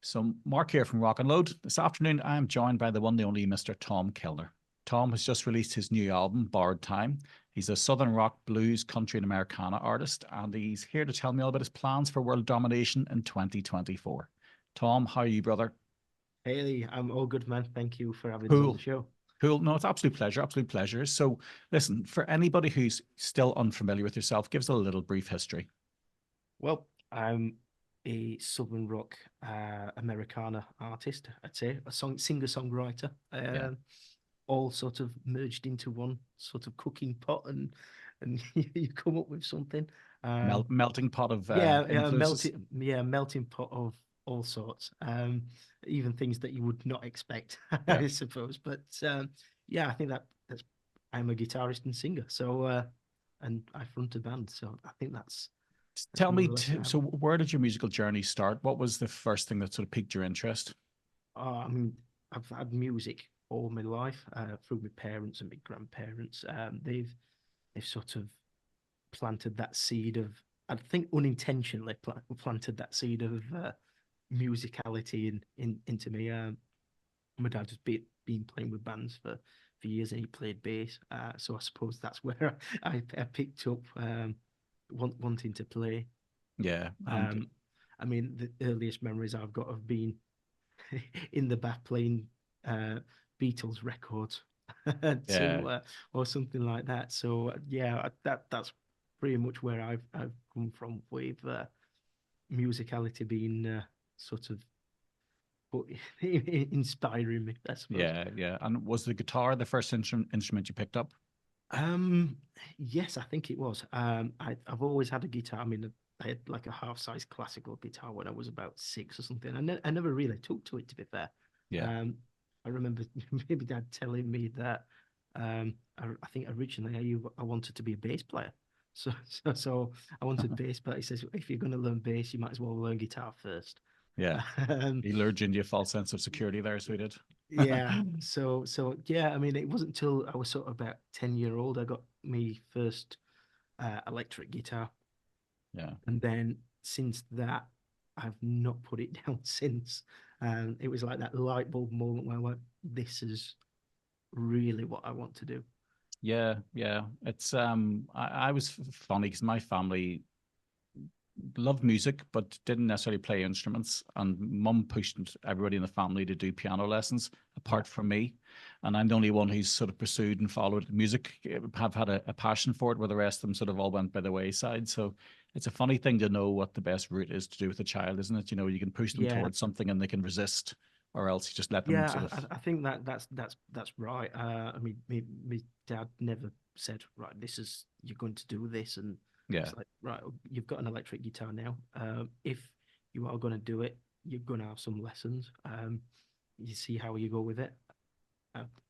So, Mark here from Rock and Load. This afternoon, I am joined by the one, the only Mr. Tom Killner. Tom has just released his new album, Borrowed Time. He's a southern rock, blues, country, and Americana artist, and he's here to tell me all about his plans for world domination in 2024. Tom, how are you, brother? Haley, I'm all good, man. Thank you for having us on the Cool. show. Cool. No, it's absolute pleasure. Absolute pleasure. So, listen, for anybody who's still unfamiliar with yourself, give us a little brief history. Well, I'm a southern rock Americana artist, I'd say, a singer-songwriter, Yeah. all sort of merged into one sort of cooking pot, and you come up with something. Melting pot of Yeah, influences. melting pot of all sorts, even things that you would not expect, Yeah. I suppose. But yeah, I think that's I'm a guitarist and singer, so and I front a band, so I think that's Tell more me, or less so where did your musical journey start? What was the first thing that sort of piqued your interest? I mean, I've had music all my life through my parents and my grandparents. They've sort of planted that seed of, I think unintentionally planted that seed of musicality into me. My dad has been playing with bands for years, and he played bass. So I suppose that's where I picked up wanting to play. Yeah, and Um, I mean, the earliest memories I've got of being in the back playing uh, Beatles records yeah, or something like that. So yeah, that's pretty much where I've come from with musicality being sort of inspiring me, I suppose. yeah. And was the guitar the first instrument you picked up? Um, yes, I think it was. I've always had a guitar. I mean, I had like a half-size classical guitar when I was about six or something. I never really took to it, to be fair. Yeah. Um, I remember maybe Dad telling me that I think originally I wanted to be a bass player. So I wanted bass, but he says if you're going to learn bass, you might as well learn guitar first. Yeah. Um, He lured you into a false sense of security there, so he did. yeah. So yeah, I mean, it wasn't until I was sort of about 10 year old I got me first electric guitar, Yeah. and then since that, I've not put it down since. It was like that light bulb moment where I went, "This is really what I want to do." Yeah. It's I was funny because my family loved music but didn't necessarily play instruments, and mum pushed everybody in the family to do piano lessons Yeah, apart from me, and I'm the only one who's sort of pursued and followed music, have had a passion for it, where the rest of them sort of all went by the wayside. So it's a funny thing to know what the best route is to do with a child, isn't it? You know, you can push them yeah, towards something and they can resist, or else you just let them sort yeah. of. I think that's right. I mean, me dad never said, right, this is you're going to do this, and Yeah. it's like, right, you've got an electric guitar now. If you are going to do it, you're going to have some lessons. You see how you go with it.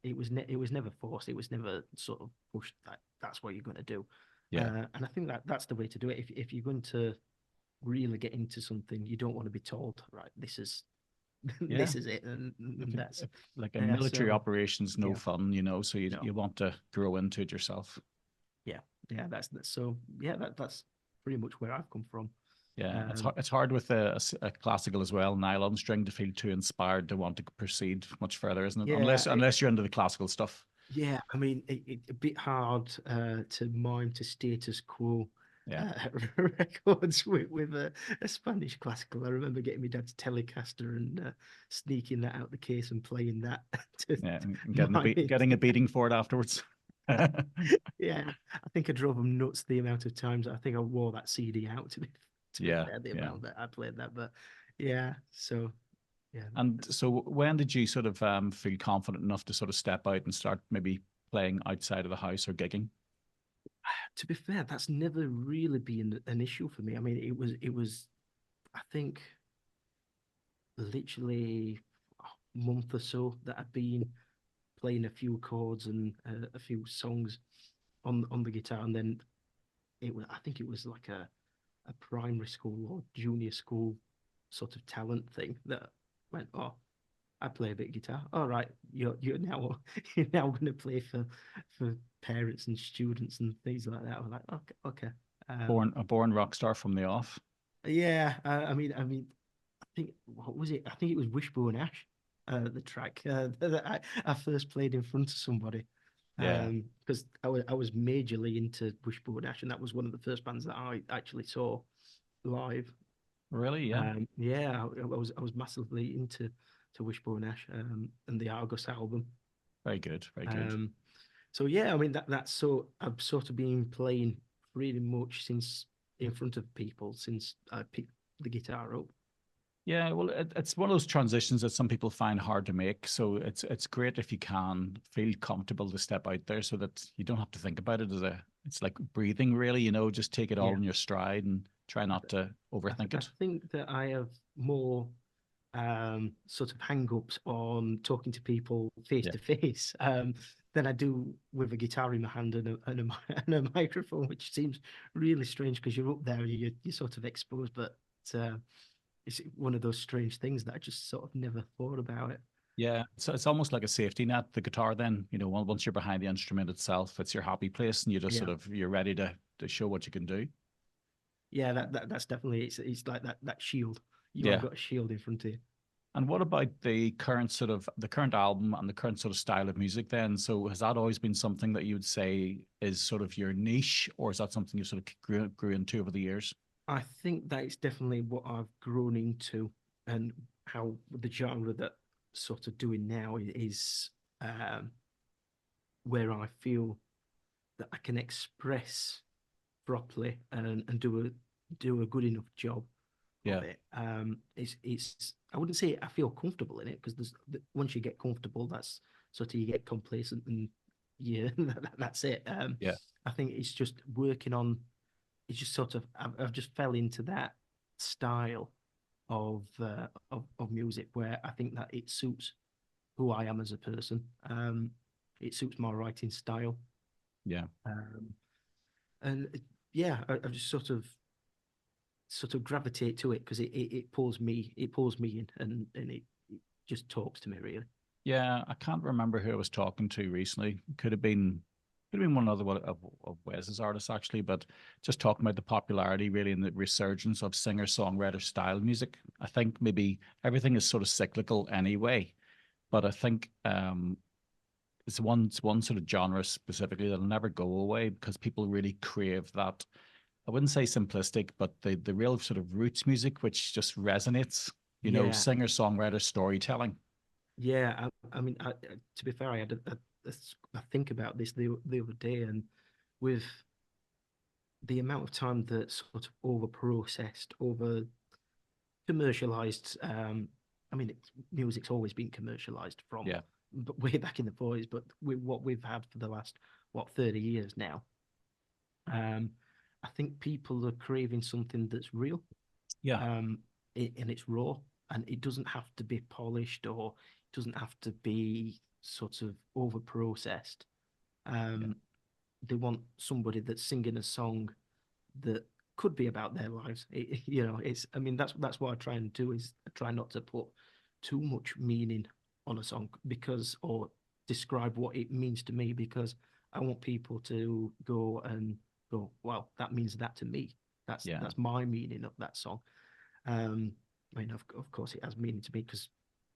It was never forced. It was never sort of pushed that that's what you're going to do. Yeah. And I think that's the way to do it. If you're going to really get into something, you don't want to be told, right, this is Yeah. this is it, Like and that's like a yeah. military So operation's no yeah, fun, you know, so no, you want to grow into it yourself. yeah, yeah. That's so yeah. That's pretty much where I've come from. Yeah, Um, it's hard with a classical as well, nylon string, to feel too inspired to want to proceed much further, isn't it? yeah, Unless you're into the classical stuff. yeah. I mean, a bit hard to mime to status quo Yeah. uh, records with a Spanish classical. I remember getting my dad's Telecaster and sneaking that out the case and playing that to Yeah, and mime it. getting a beating for it afterwards. Yeah, I think I drove them nuts the amount of times I think I wore that CD out to be Yeah, fair, the yeah. amount that I played that. But yeah, so yeah. And so when did you sort of feel confident enough to sort of step out and start maybe playing outside of the house or gigging? To be fair, that's never really been an issue for me. I mean, it was I think literally a month or so that I'd been playing a few chords and a few songs on the guitar, and then it was I think it was like a primary school or junior school sort of talent thing that went, oh, I play a bit of guitar. All right, you're now you're now going to play for parents and students and things like that. I'm like, okay. Born a born rock star from the off. Yeah. I mean, think what was it? I think it was Wishbone Ash, the track that I first played in front of somebody. Yeah. Because I was majorly into Wishbone Ash, and that was one of the first bands that I actually saw live. Really? Yeah. Yeah, I was massively into Wishbone Ash, and the Argos album. Very good. Very good. Um, so yeah, I mean that's so I've sort of been playing pretty much since in front of people since I picked the guitar up. Yeah, well, it's one of those transitions that some people find hard to make. So it's great if you can feel comfortable to step out there, so that you don't have to think about it as a. It's like breathing, really. Just take it all Yeah, in your stride and try I, not to overthink I it. think that I have more sort of hang-ups on talking to people face Yeah, to face than I do with a guitar in my hand and a microphone, which seems really strange because you're up there and you're sort of exposed, but uh, it's one of those strange things that I just sort of never thought about it. yeah. So it's almost like a safety net. The guitar, then once you're behind the instrument itself, it's your happy place, and you just Yeah, you're ready to show what you can do. yeah, that's definitely it's like that shield. You have Yeah. got a shield in front of you. And what about the current album and the current sort of style of music then? So has that always been something that you would say is sort of your niche, or is that something you sort of grew into over the years? I think that it's definitely what I've grown into, and how the genre that sort of doing now is um, where I feel that I can express properly and do a good enough job Yeah. of it. It's I wouldn't say I feel comfortable in it, because once you get comfortable, that's sort of you get complacent, and yeah, that's it. Yeah. I think it's just working on. It's just sort of I've just fell into that style of music where I think that it suits who I am as a person. It suits my writing style. Yeah. Um, and yeah, I just sort of gravitate to it because it pulls me in, and it just talks to me really. Yeah. I can't remember who I was talking to recently. Could have been one other one of Wes's artists, actually, but just talking about the popularity, really, and the resurgence of singer-songwriter style music. I think maybe everything is sort of cyclical anyway, but I think it's one sort of genre specifically that'll never go away, because people really crave that. I wouldn't say simplistic, but the real sort of roots music, which just resonates. Yeah, Singer songwriter storytelling. yeah. I mean, to be fair, I had a think about this the other day, and with the amount of time that's sort of over processed, over commercialized. I mean, music's always been commercialized from Yeah, way back in the 40s, but with what we've had for the last 30 years now, um, I think people are craving something that's real, yeah, um, and it's raw, and it doesn't have to be polished, or it doesn't have to be sort of over processed. yeah, Um, they want somebody that's singing a song that could be about their lives. It's. I mean, that's what I try and do, is I try not to put too much meaning on a song, or describe what it means to me, because I want people to go and go, well, that means that to me. That's yeah, that's my meaning of that song. Um, I mean, of course, it has meaning to me because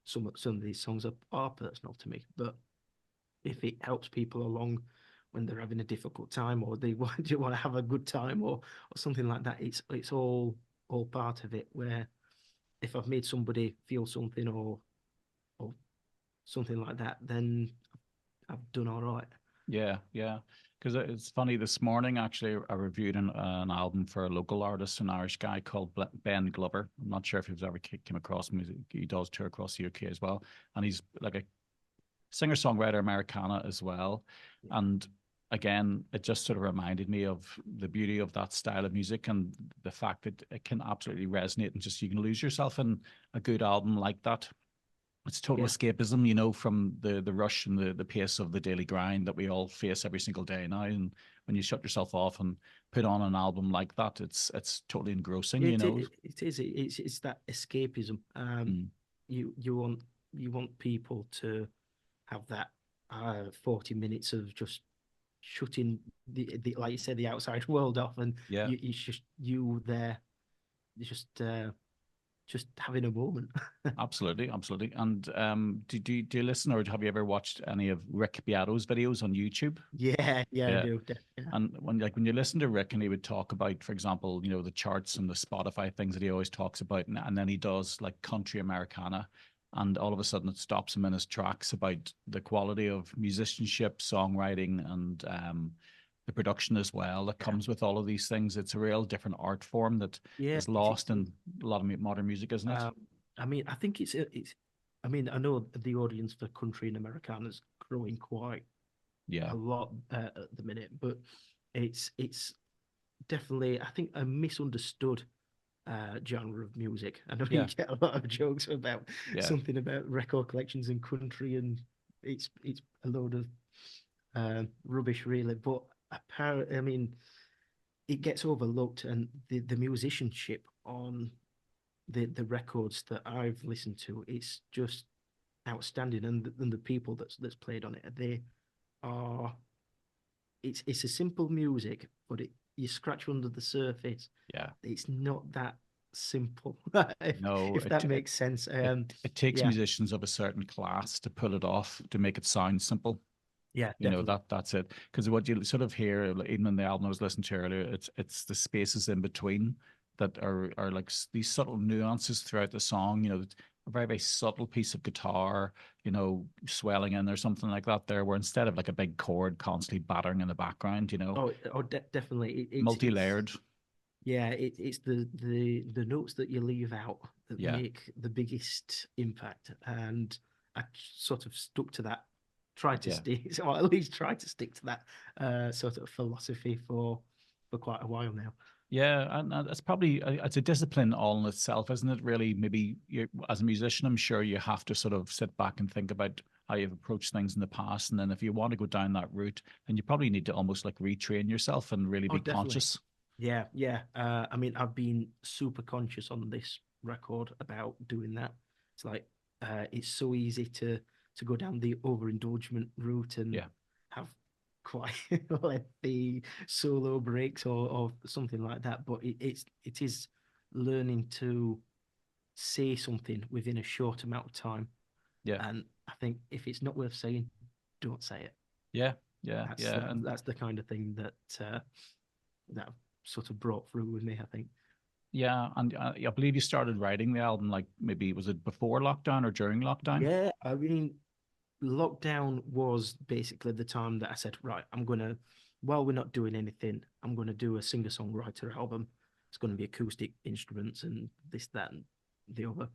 some of these songs are personal to me. But if it helps people along when they're having a difficult time, or they want to have a good time, or something like that, it's all part of it. Where if I've made somebody feel something, or something like that, then I've done all right. yeah, yeah. Because it's funny. This morning, actually, I reviewed an album for a local artist, an Irish guy called Ben Glubber. I'm not sure if you've ever came across him. He does tour across the UK as well, and he's like a singer-songwriter Americana as well. And again, it just sort of reminded me of the beauty of that style of music, and the fact that it can absolutely resonate, and just you can lose yourself in a good album like that. It's total Yeah, escapism, from the rush and the pace of the daily grind that we all face every single day now. And when you shut yourself off and put on an album like that, it's totally engrossing, yeah, you know. it is. It's that escapism. Mm, You want people to have that 40 minutes of just shutting the like you said, the outside world off, and yeah, it's just you there, just just having a moment. Absolutely, absolutely. And do you listen, or have you ever watched any of Rick Beato's videos on YouTube? Yeah, I Yeah. do. Yeah, And when you listen to Rick and he would talk about, for example, the charts and the Spotify things that he always talks about, and then he does like country Americana, and all of a sudden it stops him in his tracks about the quality of musicianship, songwriting, and the production as well that yeah, comes with all of these things. It's a real different art form that yeah. is lost in a lot of modern music, isn't it? Um, I mean, I think it's. I mean, I know the audience for country and Americana is growing quite Yeah, a lot at the minute, but it's definitely, I think, a misunderstood genre of music. I know you yeah, get a lot of jokes about yeah, something about record collections and country, and it's a load of rubbish, really. But apparently, I mean, it gets overlooked, and the musicianship on the records that I've listened to, it's just outstanding, and the people that's played on it, they are. It's a simple music, but you scratch under the surface, yeah. it's not that simple. if No, if that makes sense. it takes Yeah, musicians of a certain class to pull it off to make it sound simple. yeah, definitely. That's it. Because what you sort of hear, like, even in the album I was listening to earlier, it's the spaces in between that are like these subtle nuances throughout the song. A very very subtle piece of guitar, swelling in or something like that. There, where instead of like a big chord constantly battering in the background, Definitely. It's multi-layered. yeah, it's the notes that you leave out that Yeah, make the biggest impact, and I sort of stuck to that. Try to yeah. stick, or at least try to stick to that sort of philosophy for quite a while now. Yeah, and it's probably it's a discipline all in itself, isn't it? Really, maybe as a musician, I'm sure you have to sort of sit back and think about how you've approached things in the past, and then if you want to go down that route, then you probably need to almost like retrain yourself and really Oh, be definitely. conscious. Yeah, yeah. I mean, I've been super conscious on this record about doing that. It's like it's so easy to go down the overindulgent route and Yeah, have quite lengthy solo breaks or something like that. But it is learning to say something within a short amount of time. yeah, And I think if it's not worth saying, don't say it. yeah, yeah, That's yeah, that, and that's the kind of thing that sort of brought through with me, I think. yeah, and I believe you started writing the album like maybe was it before lockdown or during lockdown? Yeah, I mean, lockdown was basically the time that I said, right, while we're not doing anything, I'm gonna do a singer-songwriter album. It's gonna be acoustic instruments and this, that, and the other.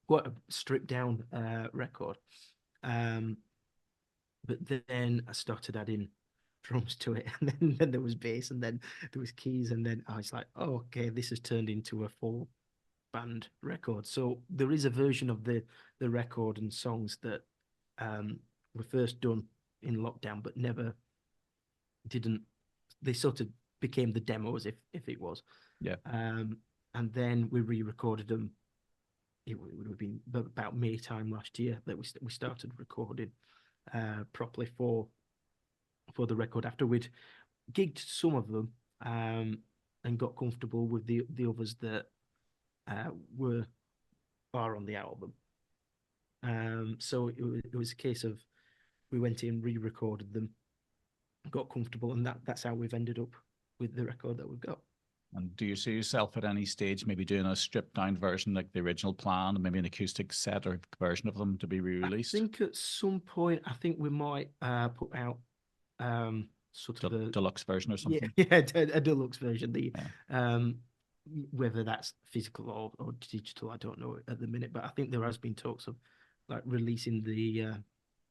Quite a stripped down record. Um, but then I started adding drums to it, and then there was bass, and then there was keys, and then I was like, oh, okay, this has turned into a full band record. So there is a version of the record and songs that were first done in lockdown, but never didn't. They sort of became the demos, if it was. Yeah, Um, and then we re-recorded them. It would have been about May time last year that we started recording properly for the record after we'd gigged some of them and got comfortable with the others that were are on the album. So it was a case of we went in, re-recorded them, got comfortable, and that's how we've ended up with the record that we've got. and do you see yourself at any stage maybe doing a stripped down version like the original plan, and maybe an acoustic set or version of them to be I re-released? think at some point, I think we might put out sort of a Deluxe version or yeah, something? yeah, a deluxe version. The Yeah. um whether that's physical or digital, I don't know at the minute, but I think there has been talks of like releasing the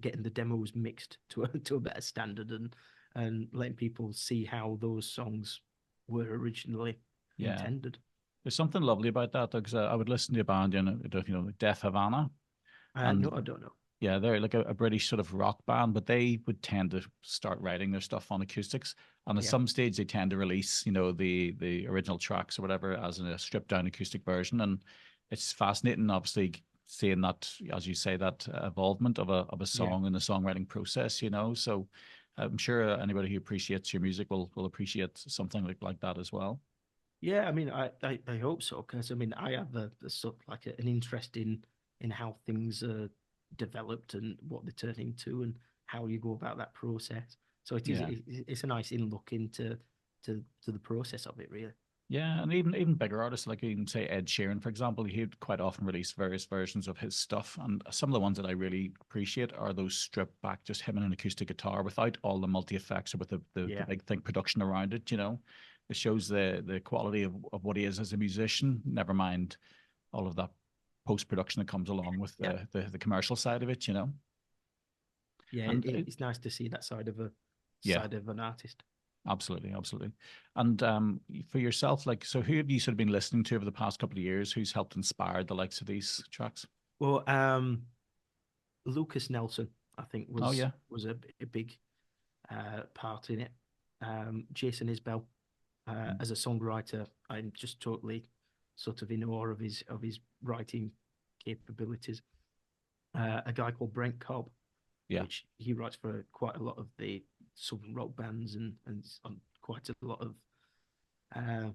getting the demos mixed to to a better standard and letting people see how those songs were originally Yeah. intended. There's something lovely about that because I would listen to a band, like Def Havana, No, and I don't know. yeah, they're like a British sort of rock band, but they would tend to start writing their stuff on acoustics, and at Yeah, some stage they tend to release, the original tracks or whatever as a stripped down acoustic version, and it's fascinating, obviously, seeing that, as you say, that evolvement of a yeah, song in the songwriting process. So I'm sure anybody who appreciates your music will appreciate something like that as well. Yeah, I mean, I hope so, because I mean, I have a sort of like an interest in how things are developed and what they turn into and how you go about that process. So Yeah. it's a nice in look into to the process of it, really. Yeah, and even bigger artists like even say Ed Sheeran, for example, he'd quite often release various versions of his stuff. And some of the ones that I really appreciate are those stripped back, just him and an acoustic guitar without all the multi effects or with the Yeah, big thing production around it, you know. It shows the quality of what he is as a musician, never mind all of that post production that comes along with yeah, the commercial side of it, you know. yeah. And It's nice to see that yeah, side of an artist. absolutely, absolutely. And for yourself, like, so who have you sort of been listening to over the past couple of years? Who's helped inspire the likes of these tracks? Well, Lucas Nelson, I think, Oh yeah. was a big part in it. Jason Isbell, Mm. as a songwriter, I'm just totally sort of in awe of his writing capabilities. A guy called Brent Cobb, Yeah. which he writes for quite a lot of the southern rock bands and on quite a lot of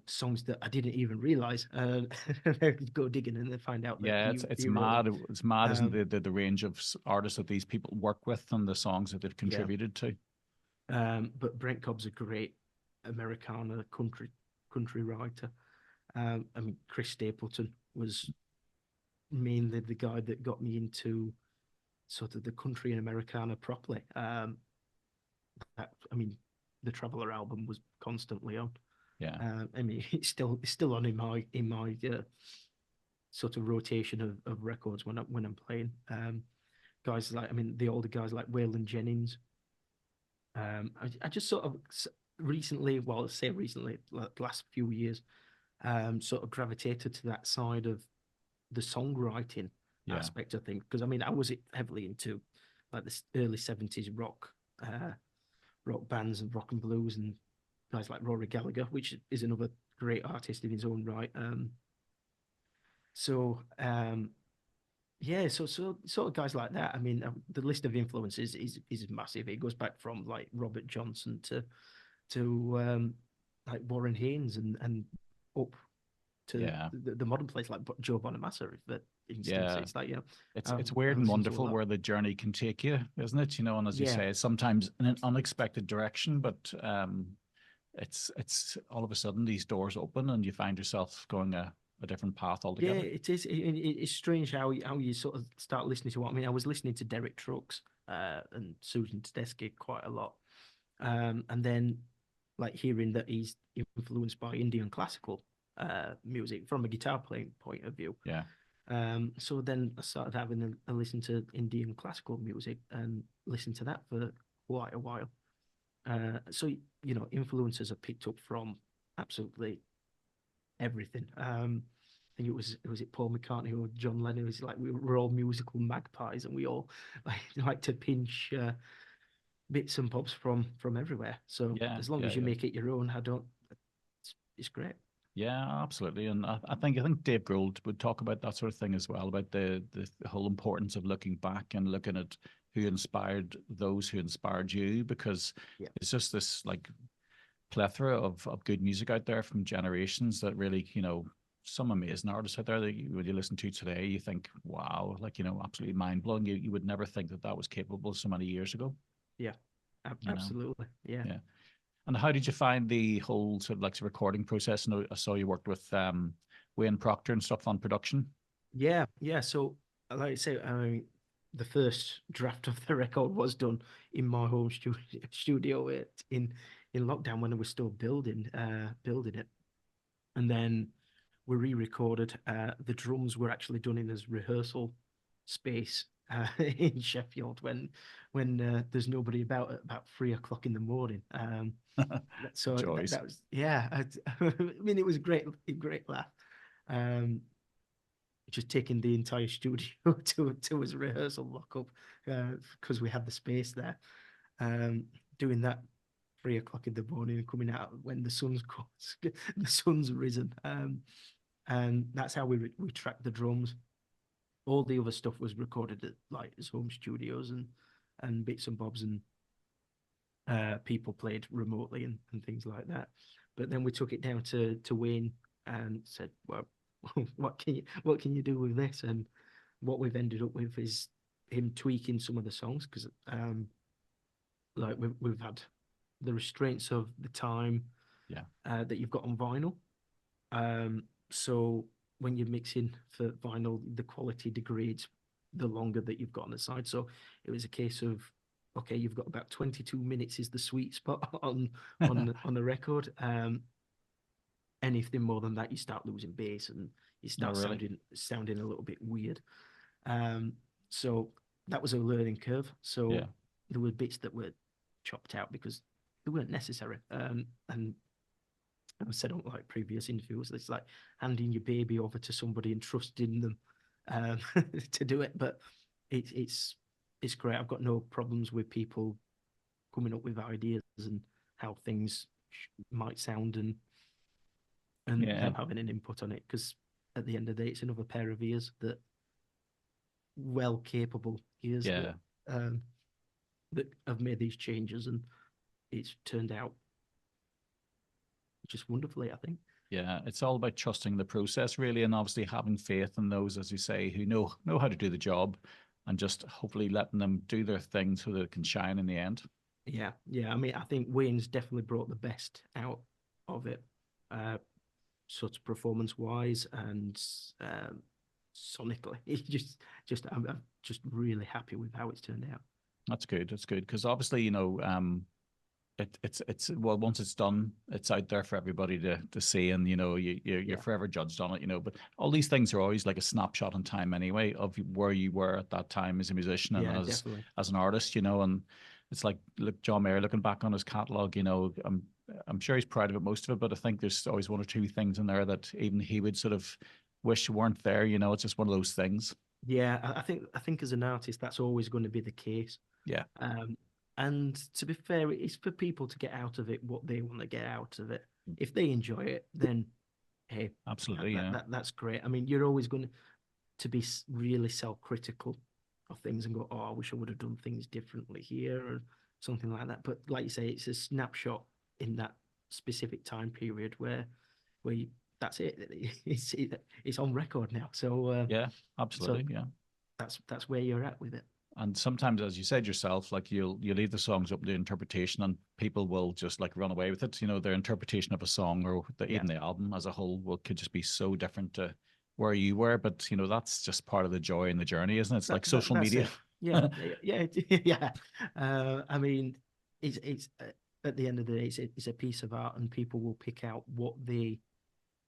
songs that I didn't even realize. Go digging and then find out that Yeah, it's he wrote them. mad. It's mad, isn't Um, the range of artists that these people work with and the songs that they've yeah, contributed to. but Brent Cobb's a great Americana country writer. I mean, Chris Stapleton was mainly the guy that got me into sort of the country and Americana properly. I mean, the Traveller album was constantly on. Yeah. I mean, it's still on in my sort of rotation of records when I'm playing. Guys like, I mean, the older guys like Waylon Jennings. I just sort of recently, well, I say recently, like the last few years, sort of gravitated to that side of the songwriting Yeah. aspect of things. Because I mean, I was heavily into like the early '70s rock bands and rock and blues and guys like Rory Gallagher, which is another great artist in his own right. So yeah, so sort of guys like that. I mean, the list of influences is massive. It goes back from like Robert Johnson to like Warren Haynes and up to Yeah. the modern place like Joe Bonamassa, for instance. Yeah. It's like, It's I weird and listen to a wonderful lot. where the journey can take you, isn't it? You know, and as you Yeah, say, sometimes in an unexpected direction, but it's all of a sudden these doors open and you find yourself going a different path yeah, altogether. it is. It's strange how you sort of start listening to what I mean. I was listening to Derek Trucks and Susan Tedeschi quite a lot, and then like hearing that he's influenced by Indian classical music from a guitar playing point of view. Yeah. So then I started having a listen to Indian classical music and listen to that for quite a while. So influences are picked up from absolutely everything. I think it was it Paul McCartney or John Lennon. It was like we're all musical magpies, and we all like to pinch bits and bobs from everywhere. So Yeah. as long Yeah. as you Yeah. make it your own, I don't. It's great. Yeah, absolutely. And I think Dave Grohl would talk about that sort of thing as well, about the whole importance of looking back and looking at who inspired those who inspired you, because Yeah, it's just this like plethora of good music out there from generations that really, some amazing artists out there that when you listen to today, you think, wow, like, absolutely mind blowing. You would never think that that was capable so many years ago, yeah, you know? absolutely. Yeah. Yeah. And how did you find the whole sort of like recording process? I saw you worked with Wayne Proctor and stuff on production. Yeah. So, like I say, I mean, the first draft of the record was done in my home studio in lockdown when I was still building it, and then we re-recorded. The drums were actually done in as rehearsal space in Sheffield when there's nobody about at about 3 o'clock in the morning. So Joys. that was yeah. I mean, it was a great laugh. Um, just taking the entire studio to his rehearsal lockup because we had the space there. Um, Doing that 3 o'clock in the morning and coming out when the sun's risen. And that's how we tracked the drums. All the other stuff was recorded at like his home studios and bits and bobs, and people played remotely and things like that. But then we took it down to Wayne and said, well, what can you do with this? And what we've ended up with is him tweaking some of the songs, because like we've had the restraints of the time that you've got on vinyl. So when you're mixing for vinyl, the quality degrades the longer that you've got on the side. So it was a case of, okay, you've got about 22 minutes is the sweet spot on the record. Anything more than that, you start losing bass and you start sounding a little bit weird. So that was a learning curve. So there were bits that were chopped out because they weren't necessary. And I've said on like previous interviews, it's like handing your baby over to somebody and trusting them to do it. But it's great. I've got no problems with people coming up with ideas and how things might sound and them having an input on it, because at the end of the day, it's another pair of ears that well capable ears that have made these changes, and it's turned out just wonderfully, I think. Yeah, it's all about trusting the process, really, and obviously having faith in those, as you say, who know how to do the job, and just hopefully letting them do their thing so that it can shine in the end. Yeah. I mean, I think Wayne's definitely brought the best out of it, sort of performance-wise and sonically. It's I'm just really happy with how it's turned out. That's good. That's good, because obviously, you know, it's well, once it's done, it's out there for everybody to see, and you know, you're forever judged on it, you know. But all these things are always like a snapshot in time anyway of where you were at that time as a musician and as an artist, you know. And it's like, look, John Mayer looking back on his catalog, you know, I'm sure he's proud of it, most of it, but I think there's always one or two things in there that even he would sort of wish weren't there, you know. It's just one of those things. Yeah, I think as an artist, that's always going to be the case. Yeah. And to be fair, it's for people to get out of it what they want to get out of it. If they enjoy it, then hey, absolutely, that's great. I mean, you're always going to be really self-critical of things and go, oh, I wish I would have done things differently here or something like that. But like you say, it's a snapshot in that specific time period where that's it. It's on record now. So yeah, absolutely, so that's where you're at with it. And sometimes, as you said yourself, like you leave the songs up to interpretation, and people will just like run away with it. You know, their interpretation of a song or even the album as a whole could just be so different to where you were. But you know, that's just part of the joy and the journey, isn't it? It's like social media. Yeah. I mean, it's at the end of the day, it's a piece of art, and people will pick out what they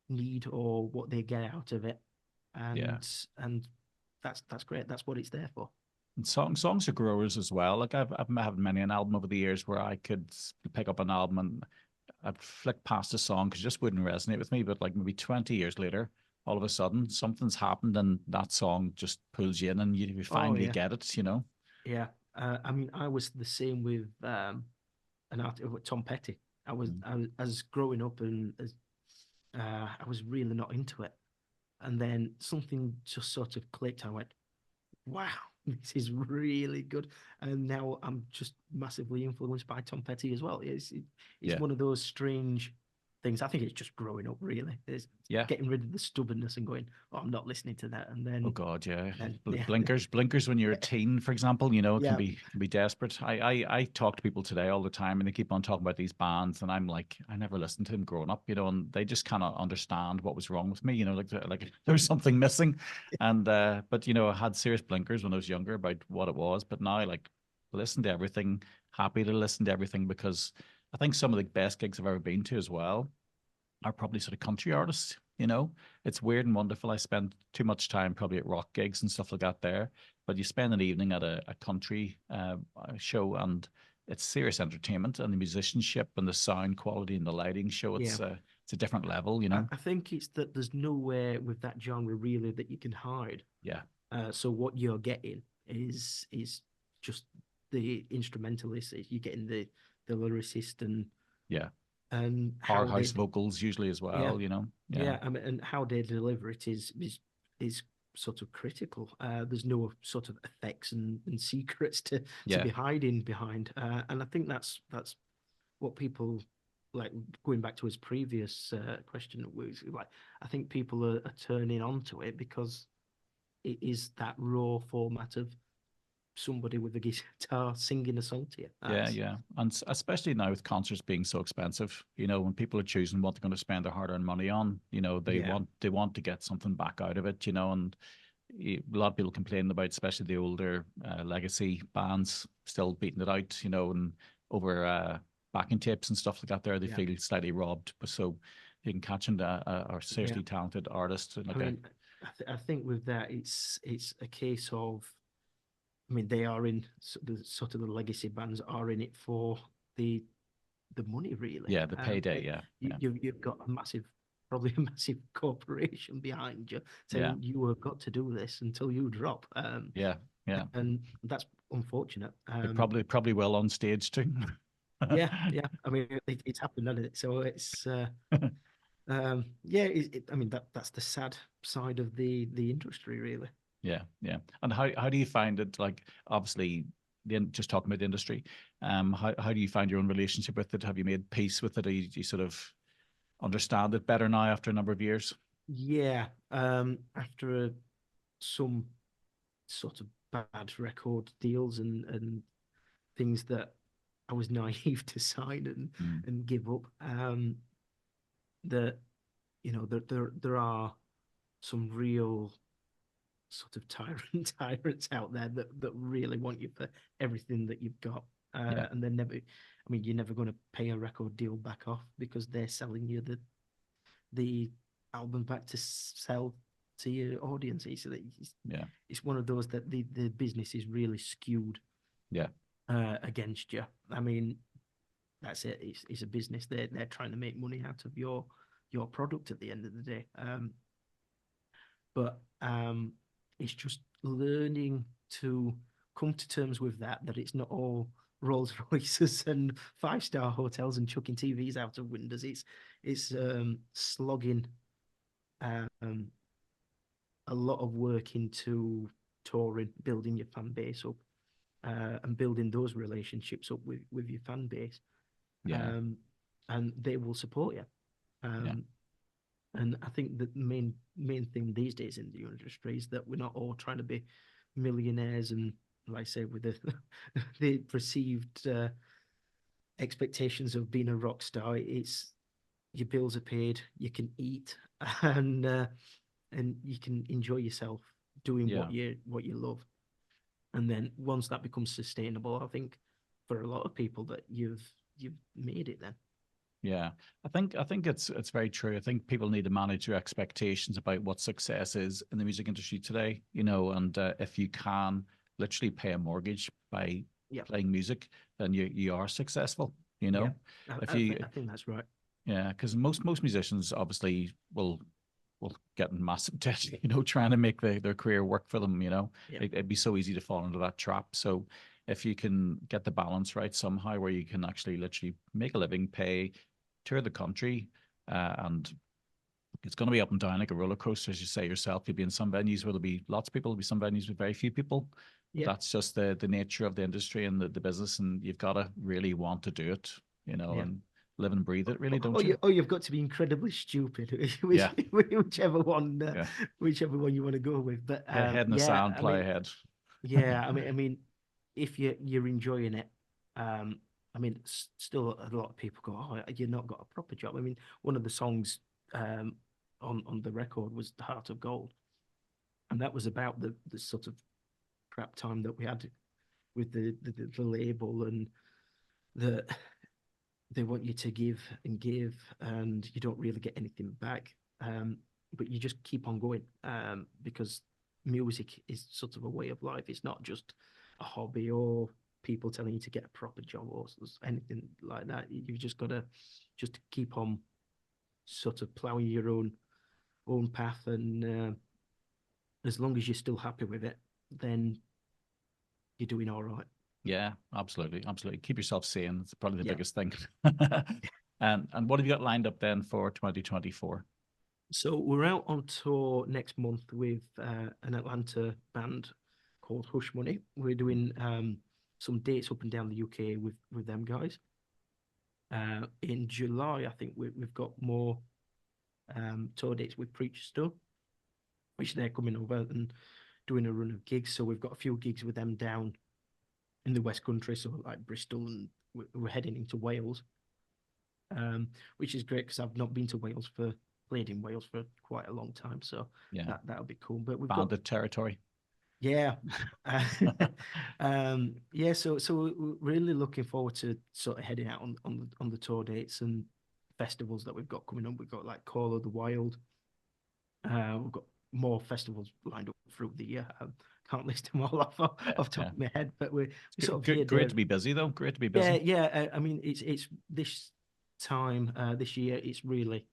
need or what they get out of it, and that's great. That's what it's there for. And songs are growers as well. Like I've had many an album over the years where I could pick up an album and I'd flick past a song because it just wouldn't resonate with me. But like maybe 20 years later, all of a sudden something's happened and that song just pulls you in and you finally get it, you know? Yeah. I mean, I was the same with an artist, Tom Petty. I was growing up and I was really not into it. And then something just sort of clicked. I went, wow, this is really good. And now I'm just massively influenced by Tom Petty as well. It's one of those strange things. I think it's just growing up, really. It's getting rid of the stubbornness and going, oh, I'm not listening to that. And then, oh God, blinkers when you're a teen, for example, you know, it can be desperate. I talk to people today all the time, and they keep on talking about these bands, and I'm like, I never listened to them growing up, you know, and they just cannot understand what was wrong with me, you know, like there's something missing. And but you know, I had serious blinkers when I was younger about what it was, but now like listen to everything, happy to listen to everything, because I think some of the best gigs I've ever been to as well are probably sort of country artists, you know. It's weird and wonderful. I spend too much time probably at rock gigs and stuff like that there, but you spend an evening at a country show and it's serious entertainment, and the musicianship and the sound quality and the lighting show, it's a different level, you know. I think it's that there's nowhere with that genre really that you can hide. Yeah. So what you're getting is just the instrumentalist. You're getting the lyricist and powerhouse vocals usually as well, you know. I mean, and how they deliver it is sort of critical. There's no sort of effects and secrets to Yeah. be hiding behind. And I think that's what people like. Going back to his previous question, was like, I think people are turning onto it because it is that raw format of somebody with a guitar singing a song to you. Yeah. And especially now with concerts being so expensive, when people are choosing what they're going to spend their hard-earned money on, they want to get something back out of it, and a lot of people complain about, especially the older legacy bands still beating it out, and over backing tapes and stuff like that there, they feel slightly robbed. But so you can catch them a seriously talented artist. I think with that, it's a case of, they are in sort of the legacy bands are in it for the money, really. Yeah, the payday. You've got probably a massive corporation behind you saying you have got to do this until you drop. Yeah. And that's unfortunate. Probably well on stage too. Yeah. It's happened, hasn't it? So it's that's the sad side of the industry, really. Yeah. And how do you find it? Like, obviously, just talking about the industry, how do you find your own relationship with it? Have you made peace with it? Do you sort of understand it better now after a number of years? Yeah. After some sort of bad record deals and things that I was naive to sign and give up, that there are some real sort of tyrants out there that really want you for everything that you've got, and they're never. You're never going to pay a record deal back off because they're selling you the album back to sell to your audience. So that it's one of those that the business is really skewed against you. That's it. It's a business. They're trying to make money out of your product at the end of the day. But it's just learning to come to terms with that it's not all Rolls Royces and 5-star hotels and chucking TVs out of windows. It's slogging a lot of work into touring, building your fan base up, and building those relationships up with your fan base. And they will support you. And I think the main thing these days in the industry is that we're not all trying to be millionaires and, like I say, with the perceived expectations of being a rock star. It's your bills are paid, you can eat, and you can enjoy yourself doing what you love. And then once that becomes sustainable, I think for a lot of people that you've made it then. Yeah, I think it's very true. I think people need to manage their expectations about what success is in the music industry today, and if you can literally pay a mortgage by playing music, then you are successful, I think that's right. Yeah, because most musicians obviously will get in massive debt, trying to make their career work for them, It'd be so easy to fall into that trap. So if you can get the balance right somehow where you can actually literally make a living, tour the country, and it's going to be up and down like a roller coaster, as you say yourself. You'll be in some venues where there'll be lots of people, there'll be some venues with very few people. That's just the nature of the industry and the business, and you've got to really want to do it, and live and breathe it, really, don't you? You've got to be incredibly stupid, whichever one you want to go with. But head in the sand, play ahead. Yeah, if you're enjoying it, still a lot of people go, "Oh, you've not got a proper job." One of the songs on the record was "The Heart of Gold," and that was about the sort of crap time that we had with the label, and they want you to give, and you don't really get anything back. But you just keep on going, because music is sort of a way of life. It's not just a hobby or people telling you to get a proper job or anything like that. You've just got to just keep on sort of plowing your own path, and as long as you're still happy with it, then you're doing all right. Yeah, absolutely. Keep yourself sane. It's probably the biggest thing. And what have you got lined up then for 2024? So we're out on tour next month with an Atlanta band called Hush Money. We're doing some dates up and down the UK with them guys. In July, I think we've got more tour dates with Preacher Store, which they're coming over and doing a run of gigs. So we've got a few gigs with them down in the West Country, so like Bristol, and we're heading into Wales, which is great because I've not been to Wales for played in Wales for quite a long time, so Yeah, that'll be cool. But we've got banded territory. yeah, yeah. So we're really looking forward to sort of heading out on the tour dates and festivals that we've got coming up. We've got like Call of the Wild. We've got more festivals lined up through the year. Can't list them all off top Yeah. of my head, but we're sort of Good, here, great there. to be busy though. Great to be Yeah, busy. yeah. I mean, it's this time this year. It's really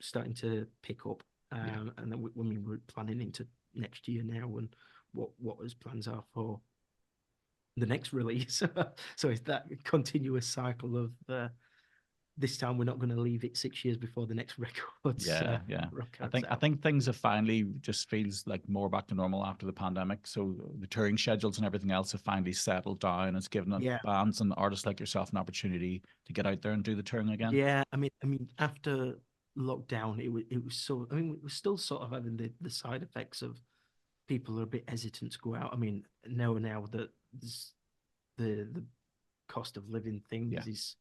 starting to pick up. Yeah. And then I mean, we're planning into next year now, and what his plans are for the next release. So it's that continuous cycle of this time we're not going to leave it 6 years before the next records Yeah, yeah. records I out. think things have finally just feels like more back to normal after the pandemic. So the touring schedules and everything else have finally settled down. It's given Yeah, bands and artists like yourself an opportunity to get out there and do the touring again. yeah. I mean, after lockdown, it was so. I mean, we're still sort of having the side effects of people are a bit hesitant to go out. I mean, now that the cost of living Yeah, things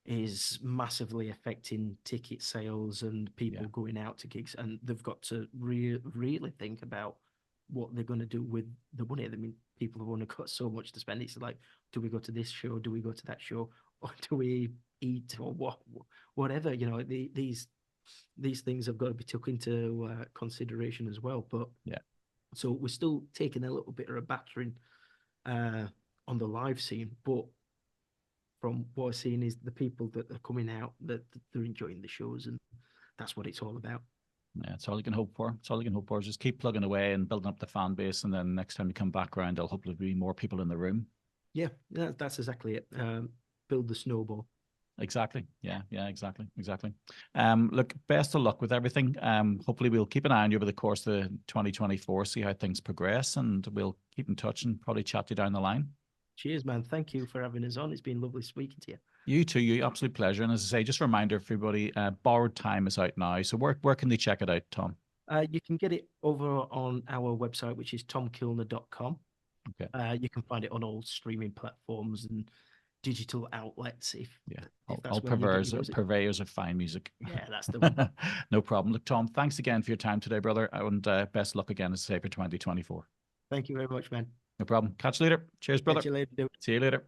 is massively affecting ticket sales and yeah, people going out to gigs, and they've got to really think about what they're going to do with the money. I mean, people have only got so much to spend. It's like, do we go to this show? Do we go to that show? Or do we eat or whatever? These things have got to be took into consideration as well. But yeah. so we're still taking a little bit of a battering uh, on the live scene, but from what I've seen is the people that are coming out that they're enjoying the shows, and that's what it's all about. Yeah, it's all you can hope for. It's all you can hope for. Just keep plugging away and building up the fan base, and then next time you come back around, there'll hopefully be more people in the room. Yeah, that's exactly it. Build the snowball. Exactly. Yeah, yeah, exactly. Exactly. Look, best of luck with everything. Hopefully we'll keep an eye on you over the course of 2024, see how things progress, and we'll keep in touch and probably chat to you down the line. Cheers, man. Thank you for having us on. It's been lovely speaking to you. You too, you absolute pleasure. And as I say, just a reminder for everybody, Borrowed Time is out now. So where can they check it out, Tom? You can get it over on our website, which is tomkillner.com. Okay. You can find it on all streaming platforms and digital outlets Yeah. if All that's where you get your music. purveyors of fine music. Yeah, that's the one. No problem. Look, Tom, thanks again for your time today, brother. And best luck again, as I say, for 2024. Thank you very much, man. No problem. Catch you later. Cheers, brother. Catch you later, dude. See you later.